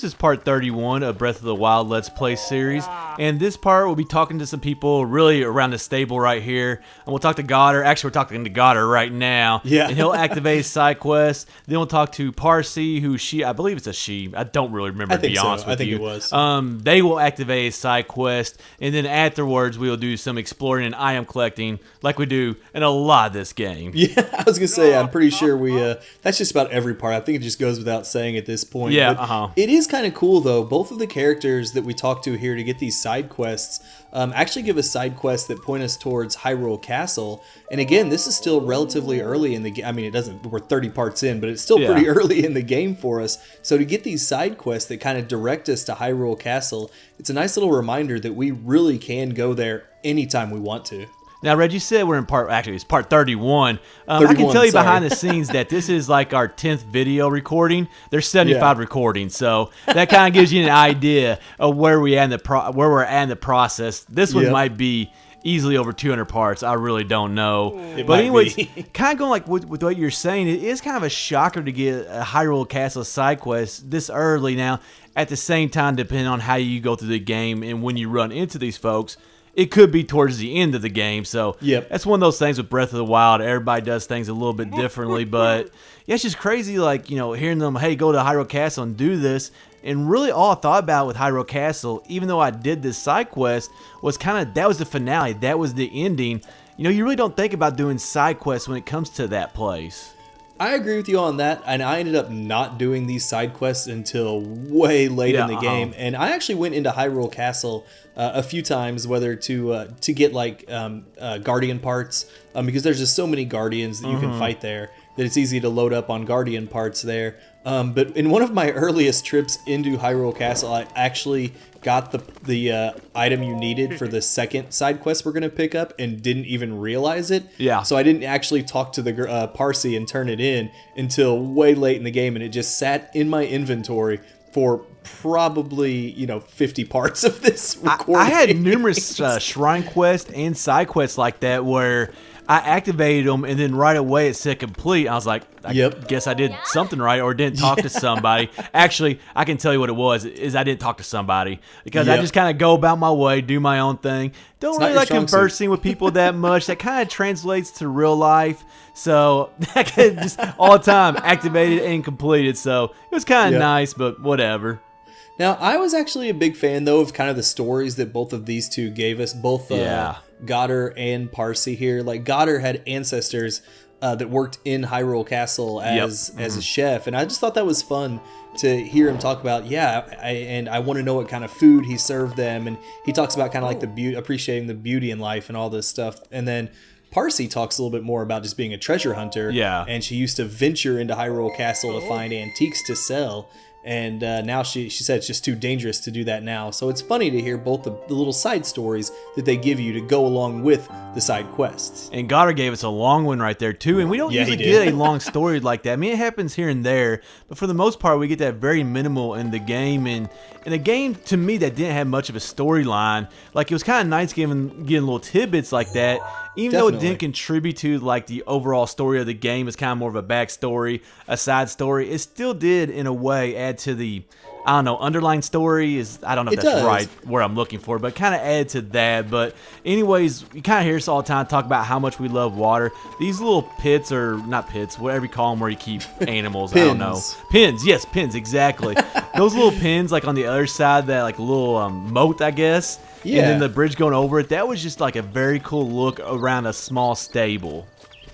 this is part 31 of Breath of the Wild Let's Play series. And this part, we'll be talking to some people really around the stable right here. And we'll talk to Goddard. Actually, we're talking to Goddard right now. Yeah. And he'll activate his side quest. Then we'll talk to Parcy, who I believe it's a she. I don't really remember, to be honest with you. I think it was. They will activate his side quest. And then afterwards, we will do some exploring and item collecting like we do in a lot of this game. Yeah, I was going to say, I'm pretty sure that's just about every part. I think it just goes without saying at this point. Yeah, It is kind of cool, though. Both of the characters that we talk to here to get these side quests actually give us side quests that point us towards Hyrule Castle. And again, this is still relatively early in the game. I mean, we're 30 parts in, but it's still pretty early in the game for us. So to get these side quests that kind of direct us to Hyrule Castle, it's a nice little reminder that we really can go there anytime we want to. Now, Red, you said we're in it's part 31. I can tell you behind the scenes that this is like our 10th video recording. There's 75 recordings, so that kind of gives you an idea of where we're at in the process. This one might be easily over 200 parts. I really don't know. But anyways, kind of going like with what you're saying, it is kind of a shocker to get a Hyrule Castle side quest this early. Now, at the same time, depending on how you go through the game and when you run into these folks, it could be towards the end of the game. So that's one of those things with Breath of the Wild. Everybody does things a little bit differently. But yeah, it's just crazy, like, hearing them, hey, go to Hyrule Castle and do this. And really all I thought about with Hyrule Castle, even though I did this side quest, was that was the finale. That was the ending. You really don't think about doing side quests when it comes to that place. I agree with you on that, and I ended up not doing these side quests until way late in the game. And I actually went into Hyrule Castle a few times, whether to get like Guardian parts, because there's just so many Guardians that you can fight there that it's easy to load up on Guardian parts there. But in one of my earliest trips into Hyrule Castle, I actually got the item you needed for the second side quest we're going to pick up and didn't even realize it. Yeah. So I didn't actually talk to the Parcy and turn it in until way late in the game, and it just sat in my inventory for probably 50 parts of this recording. I had numerous shrine quests and side quests like that where I activated them and then right away it said complete. I was like, I guess I did something right or didn't talk to somebody. Actually, I can tell you what it was, is I didn't talk to somebody because I just kind of go about my way, do my own thing. Don't really like conversing with people that much. That kind of translates to real life. So that just all the time activated and completed. So it was kind of nice, but whatever. Now, I was actually a big fan, though, of kind of the stories that both of these two gave us, both Goddard and Parcy here. Like, Goddard had ancestors that worked in Hyrule Castle as a chef, and I just thought that was fun to hear him talk about, I want to know what kind of food he served them, and he talks about kind of like appreciating the beauty in life and all this stuff. And then Parcy talks a little bit more about just being a treasure hunter, and she used to venture into Hyrule Castle to find antiques to sell. And now she said it's just too dangerous to do that now. So it's funny to hear both the little side stories that they give you to go along with the side quests. And Goddard gave us a long one right there, too. And we don't usually get a long story like that. I mean, it happens here and there. But for the most part, we get that very minimal in the game. And in a game, to me, that didn't have much of a storyline. Like, it was kind of nice getting little tidbits like that. Even though it didn't contribute to like the overall story of the game, it's kind of more of a backstory, a side story. It still did, in a way, add to the, underlying story I don't know if that's right where I'm looking for, but kind of add to that. But anyways, you kind of hear us all the time talk about how much we love water. These little pits, or not pits, whatever you call them, where you keep animals. I don't know. Pins, yes, pins, exactly. Those little pins, like on the other side, that like little moat, I guess. Yeah. And then the bridge going over it, that was just like a very cool look around a small stable.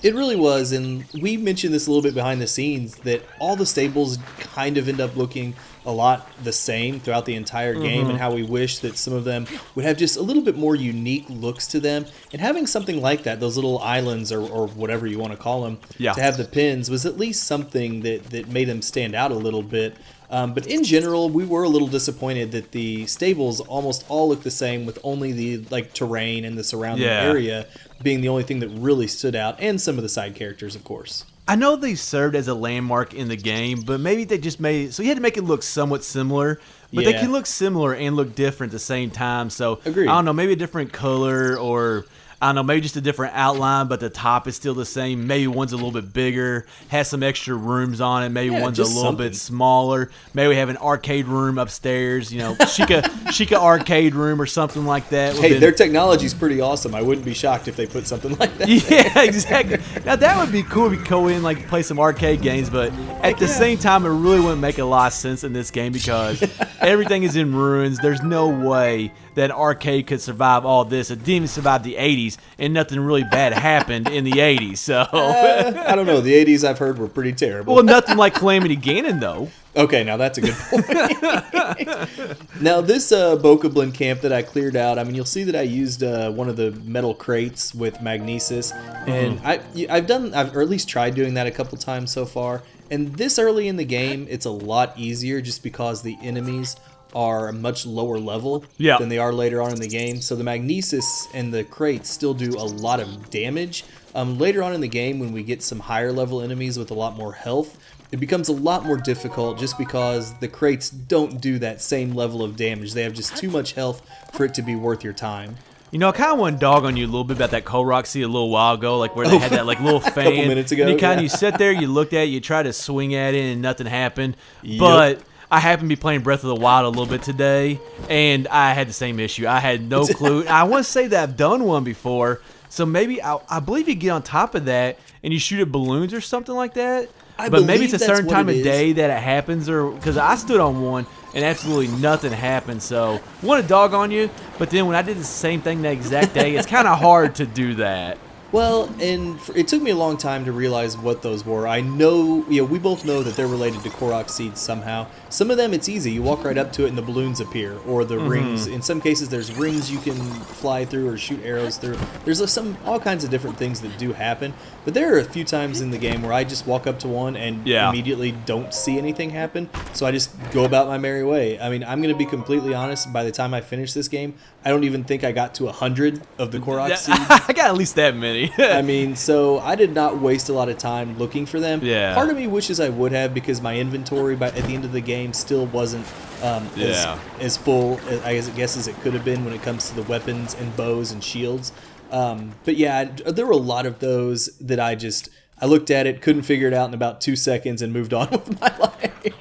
It really was, and we mentioned this a little bit behind the scenes, that all the stables kind of end up looking a lot the same throughout the entire game, and how we wish that some of them would have just a little bit more unique looks to them. And having something like that, those little islands or whatever you want to call them, to have the pins was at least something that made them stand out a little bit. But in general, we were a little disappointed that the stables almost all look the same, with only the terrain and the surrounding area being the only thing that really stood out, and some of the side characters, of course. I know they served as a landmark in the game, but maybe they just made it so you had to make it look somewhat similar. But they can look similar and look different at the same time. So Agreed. I don't know, maybe a different color, or I don't know, maybe just a different outline, but the top is still the same. Maybe one's a little bit bigger, has some extra rooms on it. Maybe one's a little bit smaller. Maybe we have an arcade room upstairs, Chica arcade room or something like that. Hey, their technology's pretty awesome. I wouldn't be shocked if they put something like that. Yeah, exactly. Now, that would be cool if we go in, play some arcade games, but at the same time, it really wouldn't make a lot of sense in this game because everything is in ruins. There's no way that arcade could survive all this. It didn't even survive the 80s, and nothing really bad happened in the 80s. So I don't know. The 80s I've heard were pretty terrible. Well, nothing like Calamity Ganon, though. Okay, now that's a good point. Now, this Bokoblin camp that I cleared out, I mean, you'll see that I used one of the metal crates with magnesis, and I've or at least tried doing that a couple times so far. And this early in the game, it's a lot easier just because the enemies are a much lower level than they are later on in the game. So the magnesis and the crates still do a lot of damage. Later on in the game, when we get some higher level enemies with a lot more health, it becomes a lot more difficult just because the crates don't do that same level of damage. They have just too much health for it to be worth your time. I kind of want to dog on you a little bit about that Korok seed a little while ago, where they had that little fan. A couple minutes ago. And you sit there, you looked at it, you tried to swing at it, and nothing happened. Yep. But I happened to be playing Breath of the Wild a little bit today, and I had the same issue. I had no clue. I want to say that I've done one before, so maybe I believe you get on top of that and you shoot at balloons or something like that. But maybe it's a certain time of day that it happens, or because I stood on one and absolutely nothing happened. So I want to dog on you, but then when I did the same thing that exact day, it's kind of hard to do that. Well, and it took me a long time to realize what those were. I know, we both know that they're related to Korok seeds somehow. Some of them, it's easy. You walk right up to it and the balloons appear, or the rings. In some cases, there's rings you can fly through or shoot arrows through. There's all kinds of different things that do happen. But there are a few times in the game where I just walk up to one and immediately don't see anything happen. So I just go about my merry way. I mean, I'm going to be completely honest. By the time I finish this game, I don't even think I got to 100 of the Korok seeds. I got at least that many. I mean, so I did not waste a lot of time looking for them. Yeah. Part of me wishes I would have, because my inventory at the end of the game still wasn't as full, I guess, as it could have been when it comes to the weapons and bows and shields. But yeah, there were a lot of those that I looked at it, couldn't figure it out in about 2 seconds, and moved on with my life.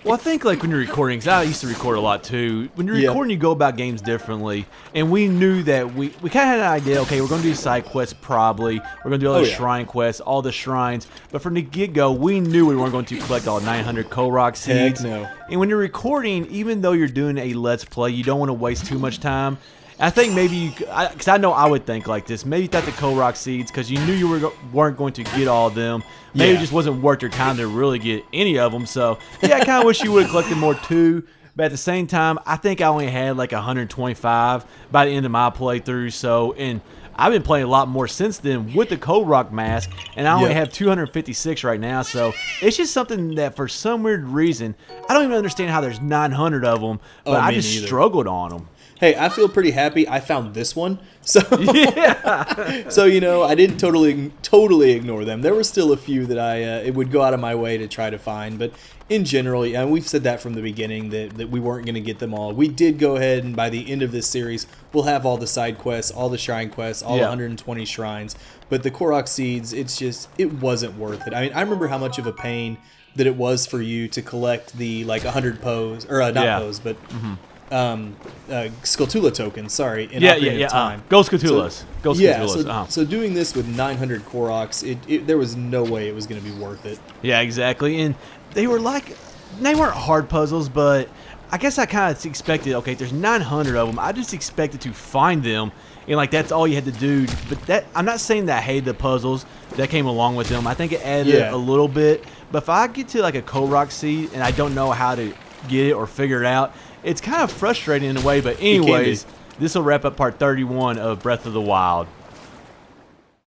Well, I think when you're recording, because I used to record a lot too, when you're recording, you go about games differently. And we knew that we kind of had an idea, okay, we're going to do side quests probably. We're going to do all the shrine quests, all the shrines. But from the get-go, we knew we weren't going to collect all 900 Korok seeds. Heck no. And when you're recording, even though you're doing a Let's Play, you don't want to waste too much time. I think maybe because I know I would think like this. Maybe you thought the Korok seeds, because you knew you weren't going to get all of them. Maybe it just wasn't worth your time to really get any of them. So yeah, I kind of wish you would have collected more too. But at the same time, I think I only had 125 by the end of my playthrough. So, and I've been playing a lot more since then with the Korok mask, and I only have 256 right now. So it's just something that for some weird reason, I don't even understand how there's 900 of them, but I just struggled on them. Hey, I feel pretty happy I found this one. So, so I didn't totally ignore them. There were still a few that it would go out of my way to try to find. But in general, and we've said that from the beginning, that we weren't going to get them all. We did go ahead, and by the end of this series, we'll have all the side quests, all the shrine quests, all 120 shrines. But the Korok seeds, it wasn't worth it. I mean, I remember how much of a pain that it was for you to collect the 100 pose, or not pose, but... Skulltula tokens, sorry, in time. Gold Skulltulas. So doing this with 900 Koroks, there was no way it was going to be worth it. Yeah, exactly. And they weren't hard puzzles, but I guess I kind of expected, okay, there's 900 of them. I just expected to find them, and that's all you had to do. But I'm not saying that I hated the puzzles that came along with them. I think it added a little bit. But if I get to a Korok seed and I don't know how to get it or figure it out, it's kind of frustrating in a way. But anyways, this will wrap up part 31 of Breath of the Wild.